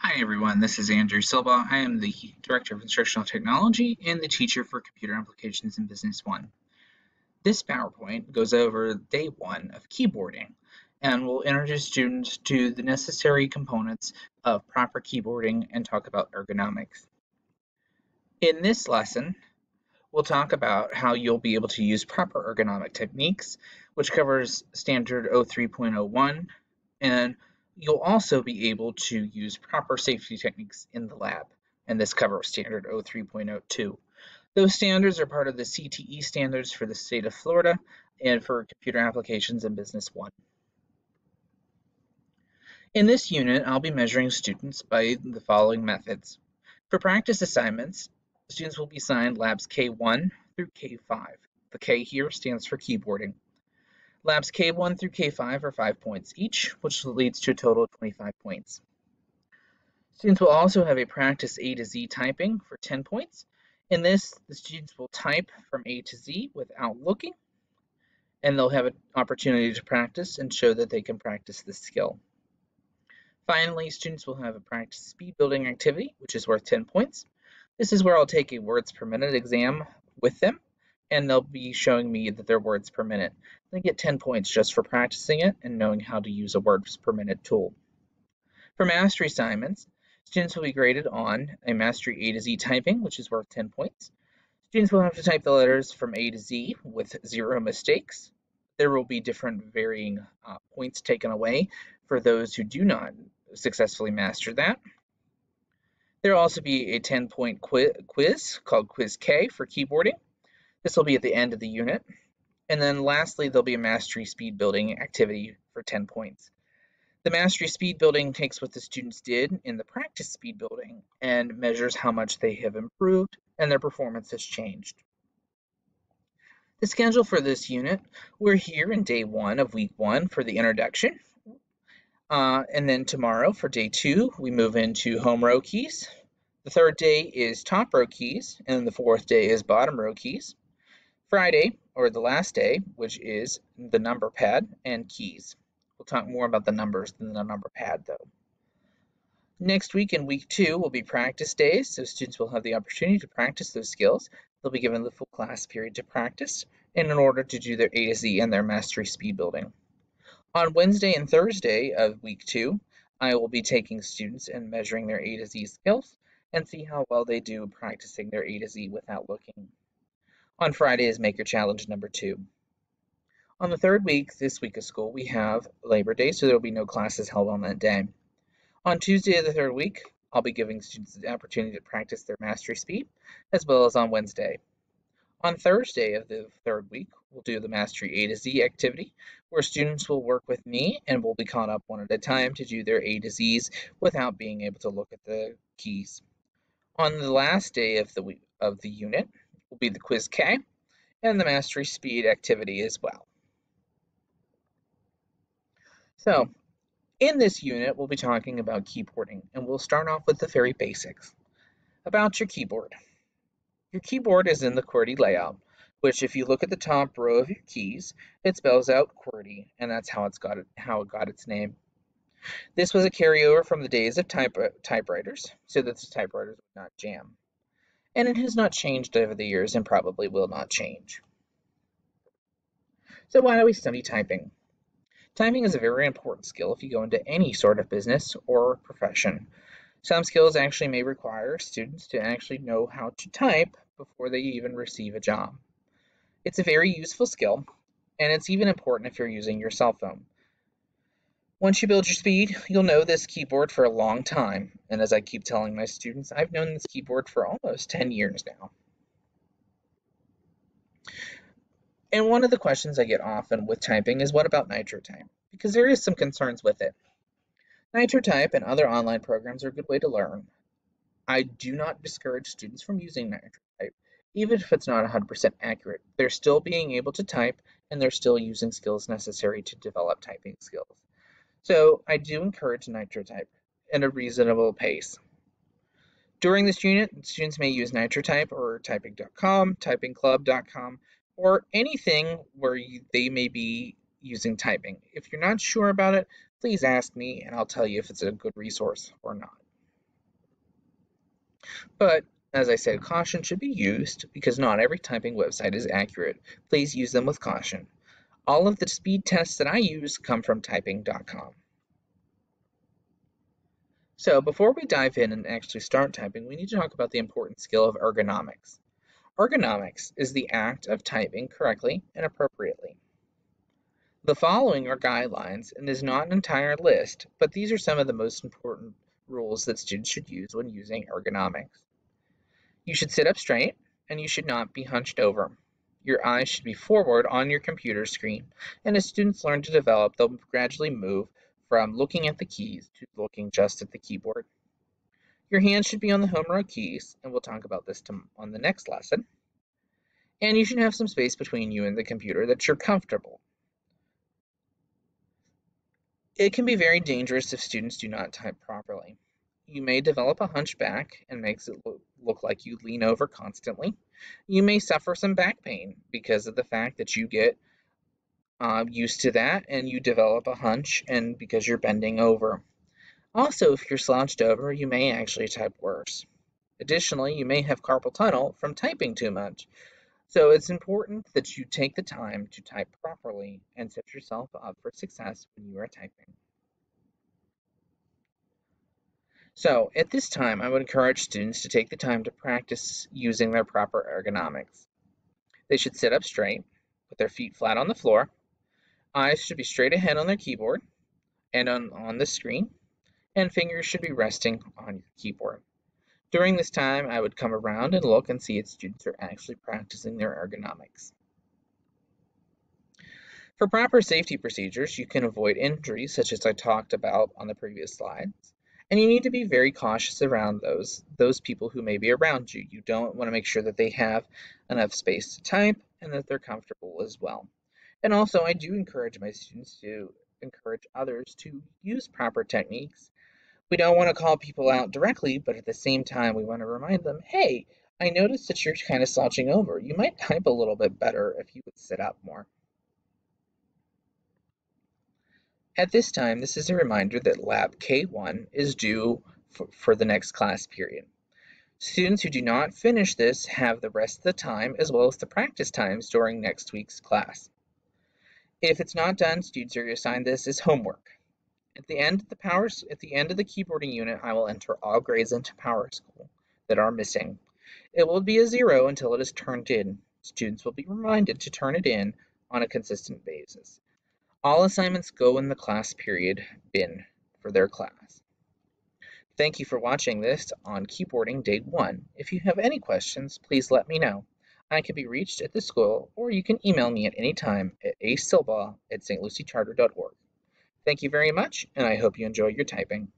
Hi everyone, this is Andrew Silbaugh. I am the Director of Instructional Technology and the teacher for Computer Applications in Business 1. This PowerPoint goes over day 1 of keyboarding and will introduce students to the necessary components of proper keyboarding and talk about ergonomics. In this lesson, we'll talk about how you'll be able to use proper ergonomic techniques, which covers standard 03.01, and you'll also be able to use proper safety techniques in the lab, and this covers standard 03.02. Those standards are part of the CTE standards for the state of Florida and for computer applications in Business 1. In this unit, I'll be measuring students by the following methods. For practice assignments, students will be assigned labs K1 through K5. The K here stands for keyboarding. Labs K1 through K5 are 5 points each, which leads to a total of 25 points. Students will also have a practice A to Z typing for 10 points. In this, the students will type from A to Z without looking, and they'll have an opportunity to practice and show that they can practice this skill. Finally, students will have a practice speed building activity, which is worth 10 points. This is where I'll take a words per minute exam with them, and they'll be showing me that they're words per minute. They get 10 points just for practicing it and knowing how to use a words per minute tool. For mastery assignments, students will be graded on a mastery A to Z typing, which is worth 10 points. Students will have to type the letters from A to Z with 0 mistakes. There will be different varying points taken away for those who do not successfully master that. There will also be a 10-point quiz called Quiz K for keyboarding. This will be at the end of the unit. And then lastly, there'll be a mastery speed building activity for 10 points. The mastery speed building takes what the students did in the practice speed building and measures how much they have improved and their performance has changed. The schedule for this unit, we're here in day 1 of week 1 for the introduction. And then tomorrow for day 2, we move into home row keys. The third day is top row keys, and the fourth day is bottom row keys. Friday, or the last day, which is the number pad and keys. We'll talk more about the numbers than the number pad, though. Next week in week 2 will be practice days, so students will have the opportunity to practice those skills. They'll be given the full class period to practice, and in order to do their A to Z and their mastery speed building. On Wednesday and Thursday of week 2, I will be taking students and measuring their A to Z skills and see how well they do practicing their A to Z without looking. On Friday is Maker Challenge number 2. On the third week, this week of school, we have Labor Day, so there will be no classes held on that day. On Tuesday of the third week, I'll be giving students the opportunity to practice their mastery speed, as well as on Wednesday. On Thursday of the third week, we'll do the Mastery A to Z activity, where students will work with me and will be caught up one at a time to do their A to Zs without being able to look at the keys. On the last day of the unit will be the Quiz K and the Mastery Speed activity as well. So, in this unit, we'll be talking about keyboarding, and we'll start off with the very basics. About your keyboard. Your keyboard is in the QWERTY layout, which if you look at the top row of your keys, it spells out QWERTY, and that's how it got its name. This was a carryover from the days of typewriters, so that the typewriters would not jam. And it has not changed over the years and probably will not change. So why do we study typing? Typing is a very important skill if you go into any sort of business or profession. Some skills actually may require students to actually know how to type before they even receive a job. It's a very useful skill, and it's even important if you're using your cell phone. Once you build your speed, you'll know this keyboard for a long time, and as I keep telling my students, I've known this keyboard for almost 10 years now. And one of the questions I get often with typing is, what about NitroType? Because there is some concerns with it. NitroType and other online programs are a good way to learn. I do not discourage students from using NitroType, even if it's not 100% accurate. They're still being able to type, and they're still using skills necessary to develop typing skills. So I do encourage NitroType at a reasonable pace. During this unit, students may use NitroType or typing.com, typingclub.com, or anything where they may be using typing. If you're not sure about it, please ask me and I'll tell you if it's a good resource or not. But, as I said, caution should be used because not every typing website is accurate. Please use them with caution. All of the speed tests that I use come from typing.com. So before we dive in and actually start typing, we need to talk about the important skill of ergonomics. Ergonomics is the act of typing correctly and appropriately. The following are guidelines and is not an entire list, but these are some of the most important rules that students should use when using ergonomics. You should sit up straight and you should not be hunched over. Your eyes should be forward on your computer screen, and as students learn to develop, they'll gradually move from looking at the keys to looking just at the keyboard. Your hands should be on the home row keys, and we'll talk about this on the next lesson. And you should have some space between you and the computer that you're comfortable. It can be very dangerous if students do not type properly. You may develop a hunchback and makes it look like you lean over constantly. You may suffer some back pain because of the fact that you get used to that and you develop a hunch and because you're bending over. Also, if you're slouched over, you may actually type worse. Additionally, you may have carpal tunnel from typing too much. So it's important that you take the time to type properly and set yourself up for success when you are typing. So at this time, I would encourage students to take the time to practice using their proper ergonomics. They should sit up straight with their feet flat on the floor. Eyes should be straight ahead on their keyboard and on the screen, and fingers should be resting on your keyboard. During this time, I would come around and look and see if students are actually practicing their ergonomics. For proper safety procedures, you can avoid injuries, such as I talked about on the previous slides, and you need to be very cautious around those people who may be around you. You don't want to make sure that they have enough space to type and that they're comfortable as well. And also, I do encourage my students to encourage others to use proper techniques. We don't want to call people out directly, but at the same time, we want to remind them, hey, I noticed that you're kind of slouching over. You might type a little bit better if you would sit up more. At this time, this is a reminder that Lab K1 is due for the next class period. Students who do not finish this have the rest of the time as well as the practice times during next week's class. If it's not done, students are assigned this as homework. At the end of the keyboarding unit, I will enter all grades into PowerSchool that are missing. It will be a 0 until it is turned in. Students will be reminded to turn it in on a consistent basis. All assignments go in the class period bin for their class. Thank you for watching this on Keyboarding Day 1. If you have any questions, please let me know. I can be reached at the school, or you can email me at any time at asilbaugh@stluciecharter.org. Thank you very much, and I hope you enjoy your typing.